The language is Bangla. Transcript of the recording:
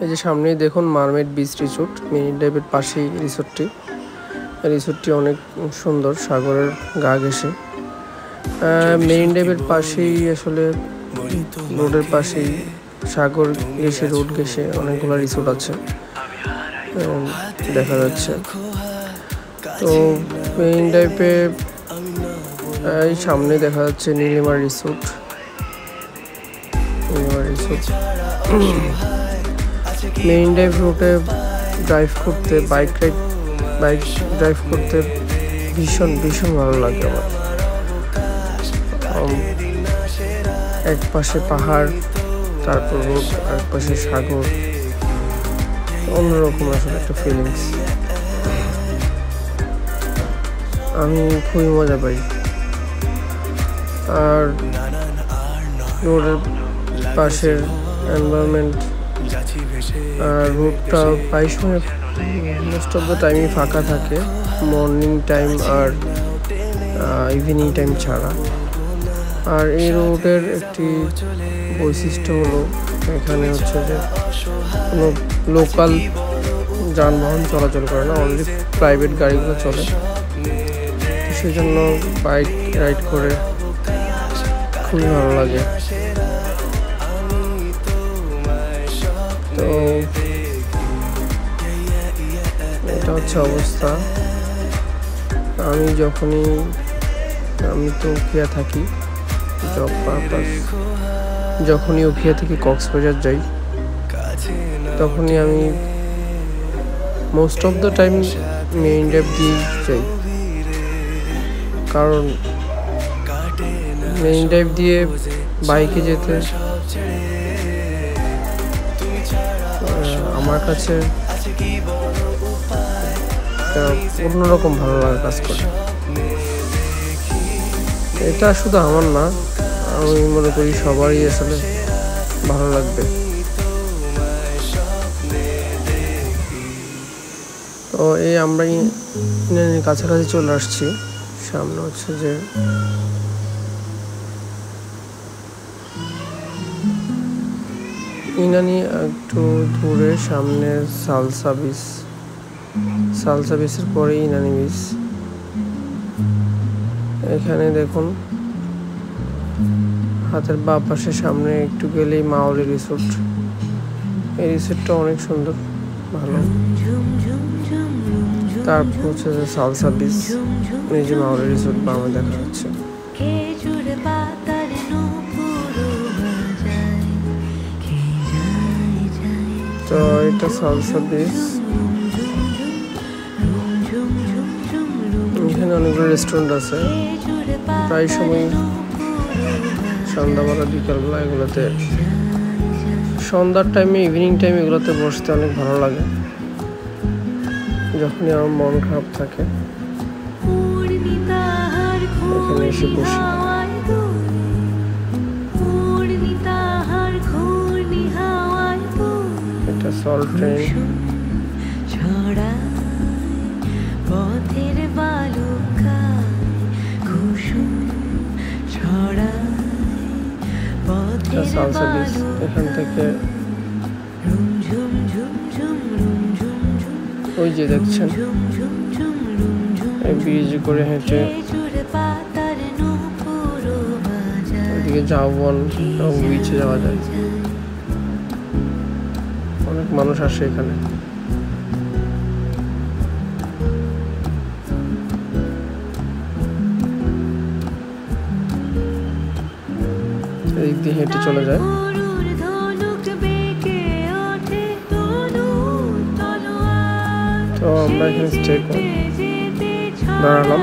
এই যে সামনেই দেখুন মারমেড বিচ রিসোর্ট, মেরিন ড্রাইভের পাশেই রিসোর্টটি অনেক সুন্দর, সাগরের গা ঘেঁষে। মেরিন ড্রাইভের পাশেই আসলে রোডের পাশেই সাগর ঘেঁষে, রোড ঘেঁষে অনেকগুলো রিসোর্ট আছে দেখা যাচ্ছে। তো মেরিন ড্রাইভে এই সামনে দেখা যাচ্ছে নীলিমা রিসোর্ট। মেরিন ড্রাইভ রোডে বাইক ড্রাইভ করতে ভীষণ ভালো লাগে আমার। এক পাশে পাহাড়, তারপর রোড, এক পাশে সাগর, অন্যরকম আসলে একটা ফিলিংস। আমি খুবই মজা পাই। আর রোডের পাশের এনভায়রনমেন্ট, রোডটা প্রায় সময় মোস্ট অফ দ্য টাইমই ফাঁকা থাকে, মর্নিং টাইম আর ইভিনিং টাইম ছাড়া। আর এই রোডের একটি বৈশিষ্ট্য হলো এখানে হচ্ছে যে কোনো লোকাল যানবাহন চলাচল করে না, অনলি প্রাইভেট গাড়িগুলো চলে। সেই জন্য বাইক রাইড করে খুবই ভালো লাগে। তো এটা হচ্ছে অবস্থা। আমি তো উখিয়া থাকি, জব পারপাস। যখনই উখিয়া থেকে কক্সবাজার যাই তখনই আমি most of the time marine drive দিয়ে যাই, কারণ মেরিন ড্রাইভ দিয়ে বাইকে যেতে আমার কাছে অন্যরকম ভালো লাগা কাজ করে। এটা শুধু আমার না, আমি মনে করি সবারই আসলে ভালো লাগবে। তো এই আমরা কাছাকাছি চলে আসছি। সামনে হচ্ছে যে ইনানি, একটু দূরে সামনে সালসা বিচের পরে ইনানি বিচ। এখানে দেখুন হাতের বাঁ পাশে সামনে একটু গেলেই মাওলি রিসোর্ট। এই রিসোর্টটা অনেক সুন্দর, ভালো। তারপর হচ্ছে যে সালসা বিচ, এই যে মাওলি রিসোর্ট বামে দেখা যাচ্ছে। তো এটা সালসা বিচ। এখানে অনেকগুলো রেস্টুরেন্ট আছে। প্রায় সময় সন্ধ্যাবেলা, বিকালবেলা এগুলোতে, সন্ধ্যার টাইমে, ইভিনিং টাইমে এগুলোতে বসতে অনেক ভালো লাগে। যখনই আমার মন খারাপ থাকে এখানে এসে বসি। এটা সল্ট ট্রেন। সালসা বিচ, এখান থেকে ওই যে দেখছেন এই ব্রিজ করে হেঁটে ওইদিকে ঝাউবন এবং বিচে যাওয়া যায়। অনেক মানুষ আসে এখানে। এদিক দিয়ে হেঁটে চলে যায়। তো আমরা এখানে স্টে করে দাঁড়ালাম।